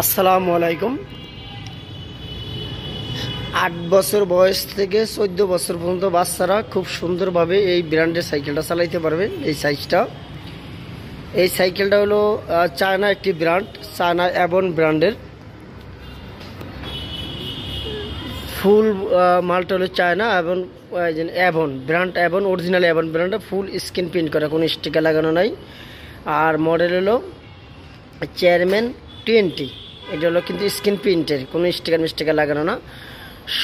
আসসালামু আলাইকুম। ৮ বছর বয়স থেকে ১৪ বছর পর্যন্ত বাচ্চারা খুব সুন্দরভাবে এই ব্র্যান্ডের সাইকেলটা চালাইতে পারবে। এই সাইকেলটা হলো চায়না একটি ব্র্যান্ড, চায়না অ্যাবন ব্র্যান্ডের। ফুল মালটা হলো চায়না অ্যাবন ব্র্যান্ড, অ্যাবন অরিজিনাল অ্যাবন ব্র্যান্ডে ফুল স্ক্রিন প্রিন্ট করা, কোনো স্টিকার লাগানো নাই। আর মডেল হলো চেয়ারম্যান 20। এটা হলো কিন্তু স্ক্রিন প্রিন্টের, কোনো স্টিকার লাগানো না।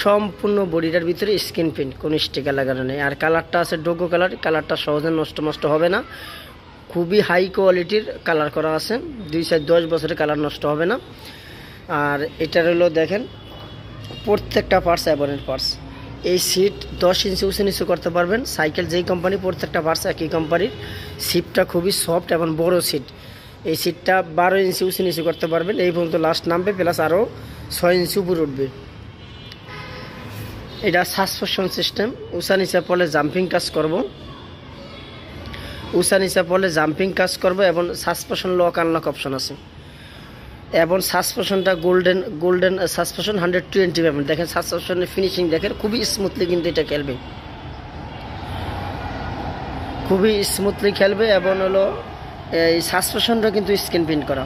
সম্পূর্ণ বডিটার ভিতরে স্ক্রিন প্রিন্ট, কোনো স্টিকার লাগানো নেই। আর কালারটা আছে ডোগো কালার, কালারটা সহজে নষ্ট হবে না। খুবই হাই কোয়ালিটির কালার করা আছে, 2-10 বছরের কালার নষ্ট হবে না। আর এটার হলো দেখেন প্রত্যেকটা পার্টস অ্যাবনের পার্টস। এই সিট 10 ইঞ্চি উঁচু নিচু করতে পারবেন। সাইকেল যেই কোম্পানি প্রত্যেকটা পার্টস একই কোম্পানির। সিটটা খুবই সফট এবং বড় সিট। এই সিটটা 12 ইঞ্চি উঁচু নিচু করতে পারবেন, এই পর্যন্ত লাস্ট নামবে, প্লাস আরও 6 ইঞ্চি উপরে উঠবে। এটা সাসপেনশন সিস্টেম, উঁচা নিচা পড়লে জাম্পিং কাজ করবো, এবং সাসপেনশন লক আনলক অপশন আছে। এবং সাসপেনশনটা গোল্ডেন সাসপেনশন 120 পাবেন। দেখেন সাসপেনশনের ফিনিশিং দেখেন, খুবই স্মুথলি কিন্তু এটা খেলবে, খুবই স্মুথলি খেলবে। এবং হলো এই সাসপেনশনটা কিন্তু স্ক্রিন প্রিন্ট করা।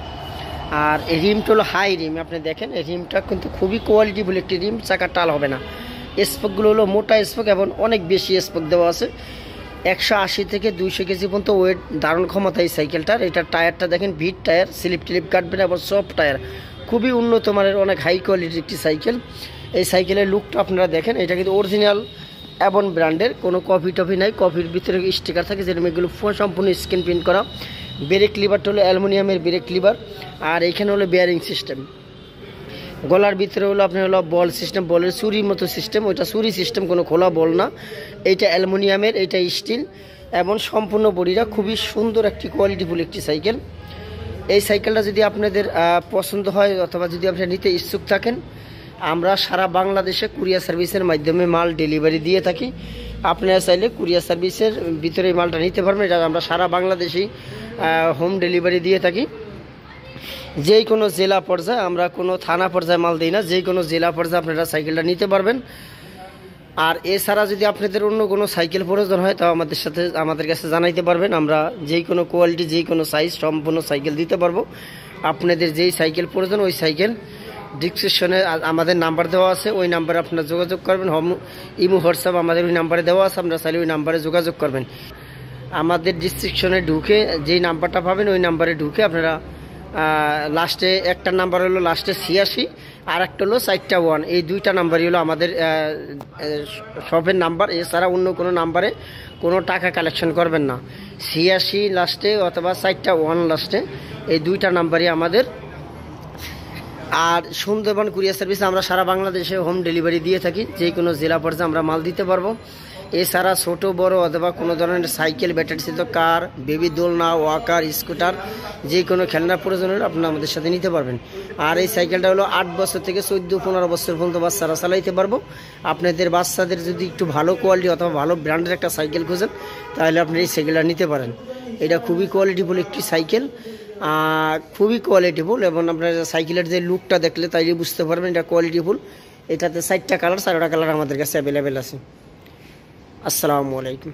আর এই রিমটা হলো হাই রিম, আপনি দেখেন এই রিমটা কিন্তু খুবই কোয়ালিটিফুল একটি রিম, চাকা টাল হবে না। স্পোকগুলো হলো মোটা স্পোক এবং অনেক বেশি স্পোক দেওয়া আছে। 180 থেকে 200 কেজি পর্যন্ত ওয়েট ধারণ ক্ষমতা এই সাইকেলটার। এটার টায়ারটা দেখেন ভিট টায়ার, স্লিপ কাটবে না, এবং সফট টায়ার, খুবই উন্নত মানের, অনেক হাই কোয়ালিটির একটি সাইকেল। এই সাইকেলের লুকটা আপনারা দেখেন, এটা কিন্তু অরিজিনাল অ্যাবন ব্র্যান্ডের, কোনো কপি নাই। কপির ভিতরে স্টিকার থাকে, যেরকম এগুলো সম্পূর্ণ স্ক্রিন প্রিন্ট করা। ব্রেক লিভারটা হলো অ্যালুমিনিয়ামের ব্রেক লিভার। আর এখানে হলো বেয়ারিং সিস্টেম। গলার ভিতরে হলো আপনার হলো বল সিস্টেম, বলের চুরির মতো সিস্টেম, ওইটা চুরি সিস্টেম, কোনো খোলা বল না। এইটা অ্যালুমিনিয়ামের, এইটা স্টিল। এবং সম্পূর্ণ বডিটা খুবই সুন্দর একটি কোয়ালিটিফুল একটি সাইকেল। এই সাইকেলটা যদি আপনাদের পছন্দ হয়, অথবা যদি আপনারা নিতে ইচ্ছুক থাকেন, আমরা সারা বাংলাদেশে কুরিয়ার সার্ভিসের মাধ্যমে মাল ডেলিভারি দিয়ে থাকি। আপনারা চাইলে কুরিয়ার সার্ভিসের ভিতরে এই মালটা নিতে পারবেন। এটা আমরা সারা বাংলাদেশেই হোম ডেলিভারি দিয়ে থাকি। যেই কোনো জেলা পর্যায়ে, আমরা কোনো থানা পর্যায়ে মাল দিই না, যেই কোনো জেলা পর্যায়ে আপনারা সাইকেলটা নিতে পারবেন। আর এছাড়া যদি আপনাদের অন্য কোনো সাইকেল প্রয়োজন হয়, তাও আমাদের কাছে জানাইতে পারবেন। আমরা যেই কোনো কোয়ালিটি, যেই কোনো সাইজ সম্পূর্ণ সাইকেল দিতে পারবো। আপনাদের যেই সাইকেল প্রয়োজন, ওই সাইকেল ডিসক্রিপশনে আমাদের নাম্বার দেওয়া আছে, ওই নাম্বারে আপনারা যোগাযোগ করবেন। ইমো হোয়াটসঅ্যাপ আমাদের ওই নাম্বারে দেওয়া আছে, আপনারা চাইলে ওই নাম্বারে যোগাযোগ করবেন। আমাদের ডিসক্রিপশনে ঢুকে যেই নাম্বারটা পাবেন, ওই নাম্বারে ঢুকে আপনারা লাস্টে একটা নাম্বার হলো লাস্টে 86, আর একটা হলো 4টা 1, এই দুইটা নাম্বারই হলো আমাদের শপের নাম্বার। এছাড়া অন্য কোনো নাম্বারে কোনো টাকা কালেকশন করবেন না। 86 লাস্টে অথবা 4টা 1 লাস্টে, এই দুইটা নাম্বারই আমাদের। আর সুন্দরবন কুরিয়ার সার্ভিস আমরা সারা বাংলাদেশে হোম ডেলিভারি দিয়ে থাকি, যে কোনো জেলা পর্যায়ে আমরা মাল দিতে পারবো। এছাড়া ছোটো বড় অথবা কোনো ধরনের সাইকেল, ব্যাটারি চালিত কার, বেবি দোলনা, ওয়াকার, স্কুটার, যে কোনো খেলনার প্রয়োজন হলে আপনারা আমাদের সাথে নিতে পারবেন। আর এই সাইকেলটা হলো 8 বছর থেকে 14-15 বছর পর্যন্ত বাচ্চারা চালাইতে পারবো। আপনাদের বাচ্চাদের যদি একটু ভালো কোয়ালিটি অথবা ভালো ব্র্যান্ডের একটা সাইকেল খোঁজেন, তাহলে আপনি এই সাইকেলটা নিতে পারেন। এটা খুবই কোয়ালিটিফুল একটি সাইকেল, খুবই কোয়ালিটিফুল। এবং আপনার সাইকেলের যে লুকটা দেখলে তাইলে বুঝতে পারবেন এটা কোয়ালিটিফুল। এটাতে 4টা কালার, 4টা কালার আমাদের কাছে অ্যাভেলেবেল আছে। আসসালামু আলাইকুম।